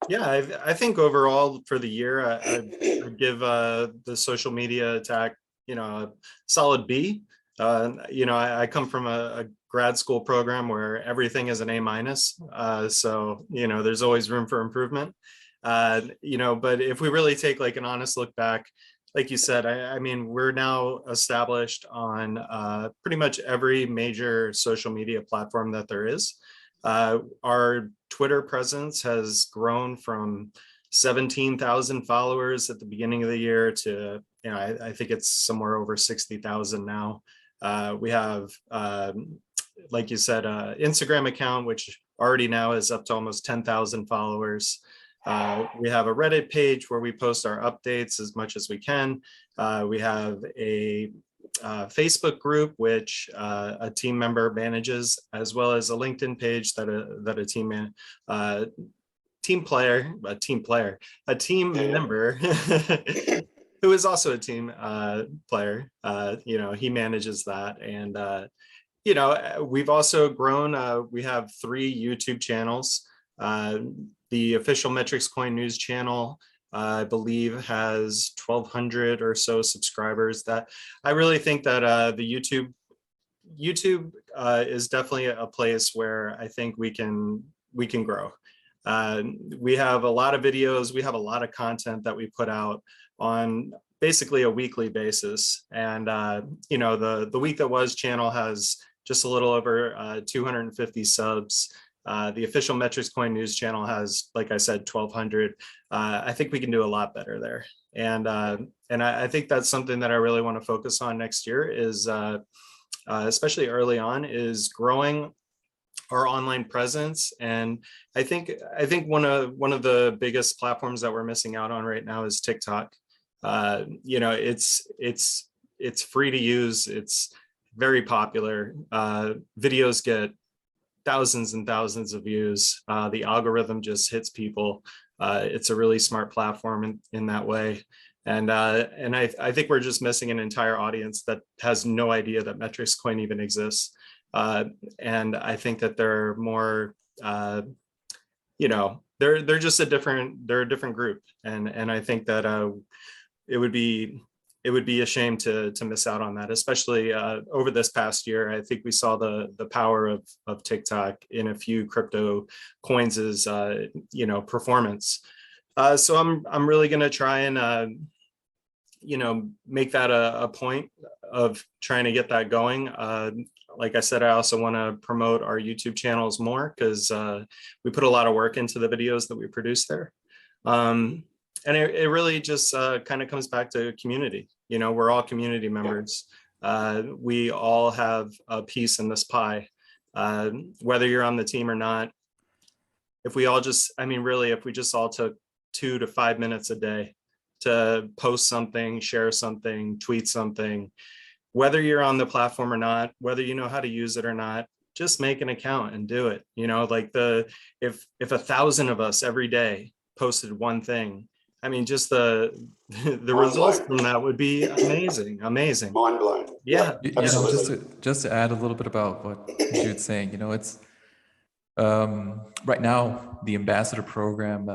Yeah, I think overall for the year, I'd give the social media attack, a solid B. I come from a grad school program where everything is an A-. So, there's always room for improvement. But if we really take like an honest look back, like you said, I mean, we're now established on pretty much every major social media platform that there is. Our Twitter presence has grown from 17,000 followers at the beginning of the year to, I think it's somewhere over 60,000 now. We have, like you said, Instagram account, which already now is up to almost 10,000 followers. We have a Reddit page where we post our updates as much as we can. We have a Facebook group, which a team member manages, as well as a LinkedIn page that a team team member who is also a team player. He manages that. And, we've also grown. We have 3 YouTube channels. The official Metrix Coin news channel, I believe, has 1,200 or so subscribers. That I really think that the YouTube is definitely a place where I think we can grow. We have a lot of videos, we have a lot of content that we put out on basically a weekly basis. And the Week That Was channel has just a little over 250 subs. The official Metrix Coin news channel has, like I said, 1,200. I think we can do a lot better there. And I think that's something that I really want to focus on next year is, especially early on, is growing our online presence. And I think one of the biggest platforms that we're missing out on right now is TikTok. It's free to use. It's very popular. Videos get thousands and thousands of views. The algorithm just hits people. It's a really smart platform in that way. And I think we're just missing an entire audience that has no idea that Metrix Coin even exists. And I think that they're more, they're just a different group. And I think that it would be a shame to miss out on that, especially over this past year. I think we saw the power of TikTok in a few crypto coins' performance. So I'm really going to try and make that a point of trying to get that going. Like I said, I also want to promote our YouTube channels more because we put a lot of work into the videos that we produce there. And it really just kind of comes back to community. We're all community members. We all have a piece in this pie, whether you're on the team or not. If we all just, if we just all took 2 to 5 minutes a day to post something, share something, tweet something, whether you're on the platform or not, whether you know how to use it or not, just make an account and do it. If 1,000 of us every day posted one thing, just the results from that would be amazing. Mind blown. Yeah. Just to add a little bit about what Jude's saying, it's right now the ambassador program.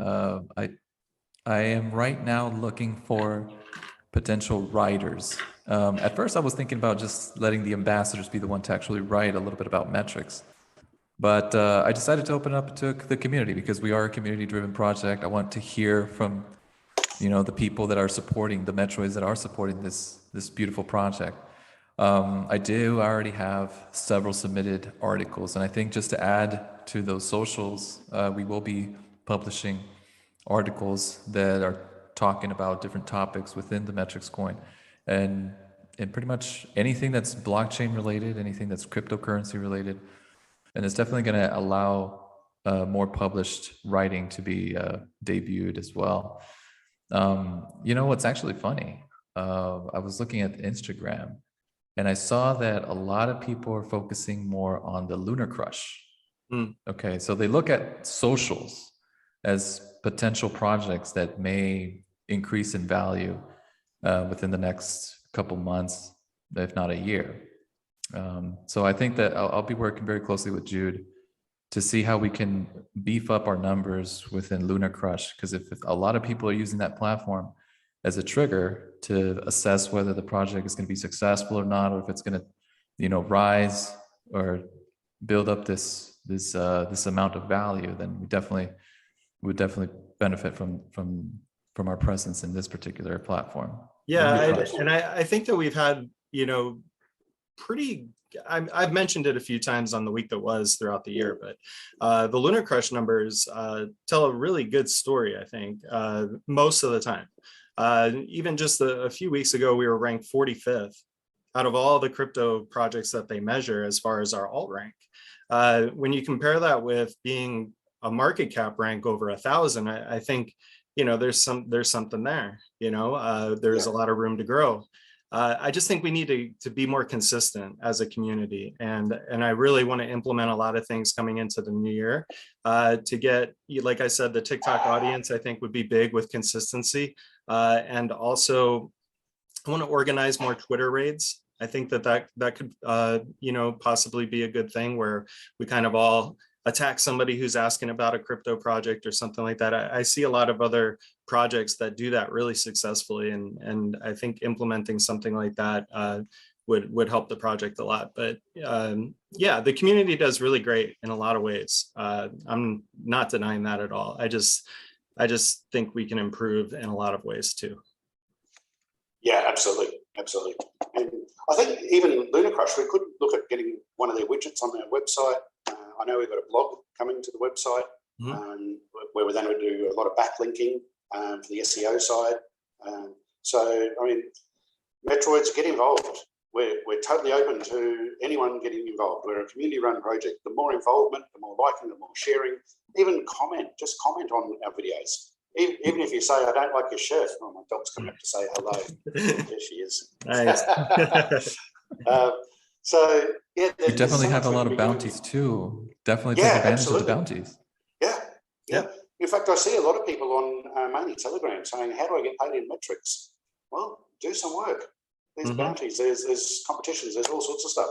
I am right now looking for potential writers. At first I was thinking about just letting the ambassadors be the one to actually write a little bit about Metrix. But I decided to open up to the community because we are a community-driven project. I want to hear from, the people that are supporting, the Metroids that are supporting this beautiful project. I already have several submitted articles. And I think just to add to those socials, we will be publishing articles that are talking about different topics within the Metrix Coin, and pretty much anything that's blockchain related, anything that's cryptocurrency related, and it's definitely going to allow more published writing to be debuted as well. What's actually funny? I was looking at Instagram, and I saw that a lot of people are focusing more on the Lunar Crush. Okay, so they look at socials as potential projects that may increase in value within the next couple months, if not a year. So I think that I'll be working very closely with Jude to see how we can beef up our numbers within Lunar Crush. Because if a lot of people are using that platform as a trigger to assess whether the project is going to be successful or not, or if it's going to, rise or build up this amount of value, then we would definitely benefit from our presence in this particular platform. Yeah, I think that we've had, I've mentioned it a few times on the Week That Was throughout the year, but the Lunar Crush numbers tell a really good story, I think, most of the time. Even just a few weeks ago, we were ranked 45th out of all the crypto projects that they measure as far as our alt rank. When you compare that with being a market cap rank over 1,000, I think, there's something there, there's a lot of room to grow. I just think we need to be more consistent as a community, and I really want to implement a lot of things coming into the new year to get, like I said, the TikTok audience I think would be big with consistency, and also I want to organize more Twitter raids. I think that could possibly be a good thing where we kind of all attack somebody who's asking about a crypto project or something like that. I see a lot of other projects that do that really successfully, and I think implementing something like that would help the project a lot. But yeah, the community does really great in a lot of ways. I'm not denying that at all. I just think we can improve in a lot of ways too. Yeah, absolutely. And I think even Lunacrush, we could look at getting one of their widgets on their website. I know we've got a blog coming to the website where we're going to do a lot of backlinking for the SEO side. So, I mean, Metroids, get involved. We're totally open to anyone getting involved. We're a community-run project. The more involvement, the more liking, the more sharing. Even just comment on our videos. Even if you say, I don't like your shirt, well, my dog's coming up to say hello. There she is. Nice. So, yeah. You definitely have a lot of bounties too. Definitely take advantage of the bounties. Yeah. In fact, I see a lot of people on mainly Telegram saying, how do I get paid in Metrix? Well, do some work. There's bounties, there's competitions, there's all sorts of stuff.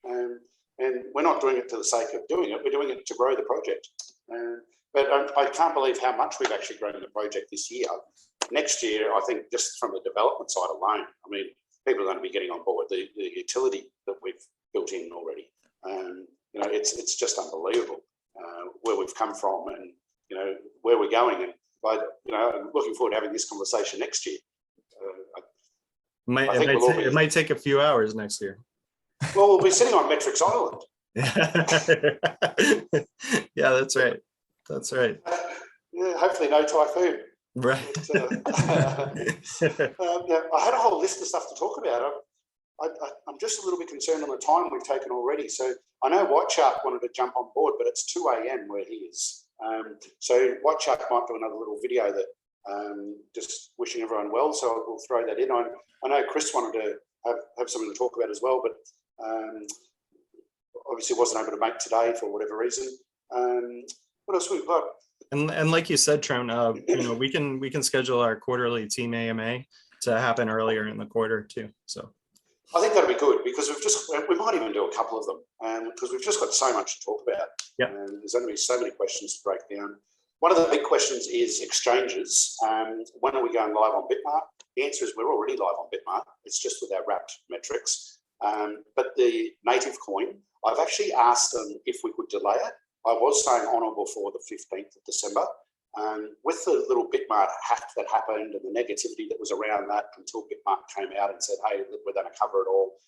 And we're not doing it for the sake of doing it. We're doing it to grow the project. But I can't believe how much we've actually grown the project this year. Next year, I think just from the development side alone, I mean, people are going to be getting on board the utility that we've built in already. It's just unbelievable where we've come from and, where we're going. And I'm looking forward to having this conversation next year. It might take a few hours next year. Well, we'll be sitting on Metrix Island. Yeah, that's right. Yeah, hopefully no typhoon. Right. But, I had a whole list of stuff to talk about. I'm just a little bit concerned on the time we've taken already. So I know White Shark wanted to jump on board, but it's 2 a.m. where he is. So White Shark might do another little video that just wishing everyone well. So we'll throw that in. I know Chris wanted to have something to talk about as well, but obviously wasn't able to make today for whatever reason. What else we've got? And like you said, Trent, we can schedule our quarterly team AMA to happen earlier in the quarter too. So I think that'll be good because we might even do a couple of them because we've just got so much to talk about. Yeah. And there's going to be so many questions to break down. One of the big questions is exchanges. When are we going live on Bitmart? The answer is we're already live on Bitmart. It's just with our wrapped metrics. But the native coin, I've actually asked them if we could delay it. I was saying on or before the 15th of December. With the little Bitmart hack that happened and the negativity that was around that until Bitmart came out and said, hey, we're going to cover it all.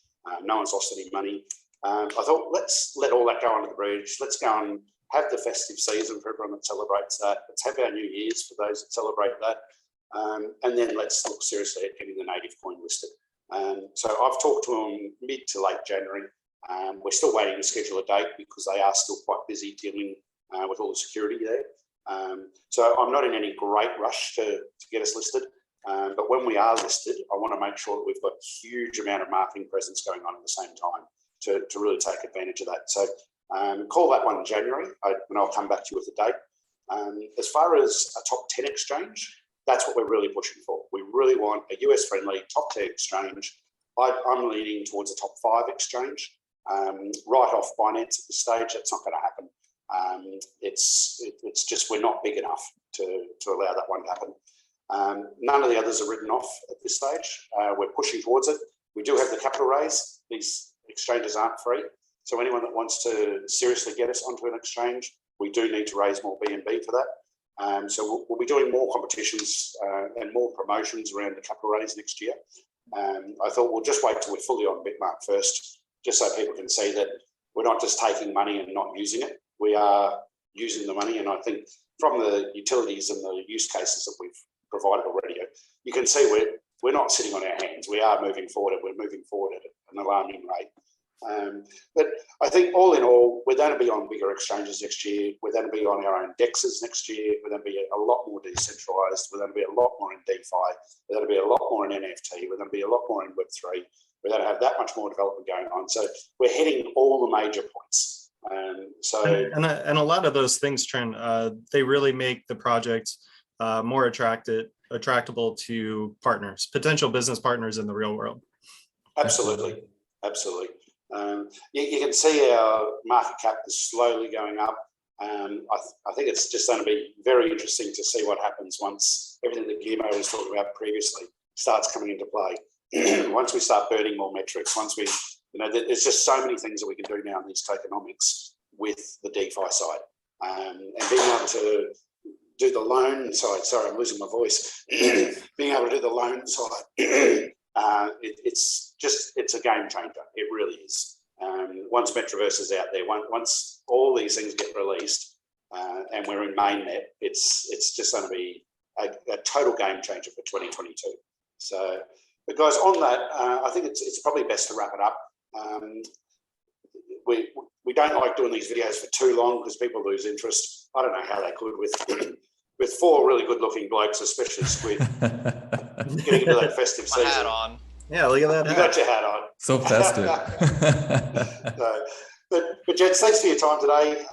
No one's lost any money. I thought, let's let all that go under the bridge. Let's go and have the festive season for everyone that celebrates that. Let's have our New Year's for those that celebrate that. And then let's look seriously at getting the native coin listed. So I've talked to them mid to late January. We're still waiting to schedule a date because they are still quite busy dealing with all the security there. So I'm not in any great rush to get us listed. But when we are listed, I want to make sure that we've got a huge amount of marketing presence going on at the same time to really take advantage of that. So call that one January, and I'll come back to you with a date. As far as a top 10 exchange, that's what we're really pushing for. We really want a US-friendly top 10 exchange. I'm leaning towards a top 5 exchange. Right off Binance at this stage, that's not going to happen. It's just we're not big enough to allow that one to happen. None of the others are written off at this stage. We're pushing towards it. We do have the capital raise. These exchanges aren't free. So anyone that wants to seriously get us onto an exchange, we do need to raise more BNB for that. So we'll be doing more competitions and more promotions around the capital raise next year. I thought we'll just wait till we're fully on Bitmart first, just so people can see that we're not just taking money and not using it. We are using the money. And I think from the utilities and the use cases that we've provided already, you can see we're not sitting on our hands. We are moving forward, and we're moving forward at an alarming rate. But I think all in all, we're going to be on bigger exchanges next year. We're going to be on our own DEXs next year. We're going to be a lot more decentralized. We're going to be a lot more in DeFi. We're going to be a lot more in NFT. We're going to be a lot more in Web3. We're going to have that much more development going on. So we're hitting all the major points. And a lot of those things, Trent, they really make the project more attractable to partners, potential business partners in the real world. Absolutely. You can see our market cap is slowly going up. I think it's just going to be very interesting to see what happens once everything that Guillermo was talking about previously starts coming into play. Once we start burning more metrics, once we, there's just so many things that we can do now in these tokenomics with the DeFi side, and being able to do the loan side. Sorry, I'm losing my voice. Being able to do the loan side, it's a game changer. It really is. Once Metroverse is out there, once all these things get released, and we're in mainnet, it's just going to be a total game changer for 2022. So, but guys, on that, I think it's probably best to wrap it up. We don't like doing these videos for too long because people lose interest. I don't know how they could with four really good-looking blokes, especially Squid, getting into that festive season. Hat on. Yeah, look at that. You got your hat on. So festive. But gents, thanks for your time today.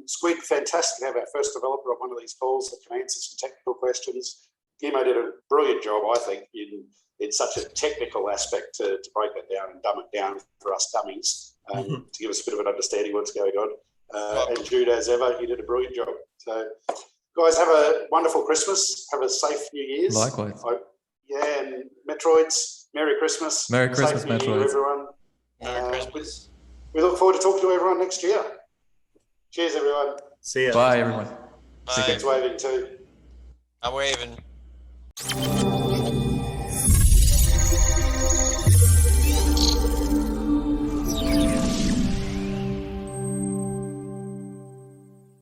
Squid, fantastic to have our first developer on one of these calls that can answer some technical questions. Guillermo did a brilliant job, I think, in such a technical aspect to break that down and dumb it down for us dummies, to give us a bit of an understanding of what's going on. And Jude, as ever, you did a brilliant job. So, guys, have a wonderful Christmas. Have a safe New Year's. Likewise. And Metroids, Merry Christmas. Merry Christmas, safe New Year, Metroids. everyone. Merry Christmas. We look forward to talking to everyone next year. Cheers, everyone. See ya. Bye, everyone. Bye. Squid's waving too. I'm waving.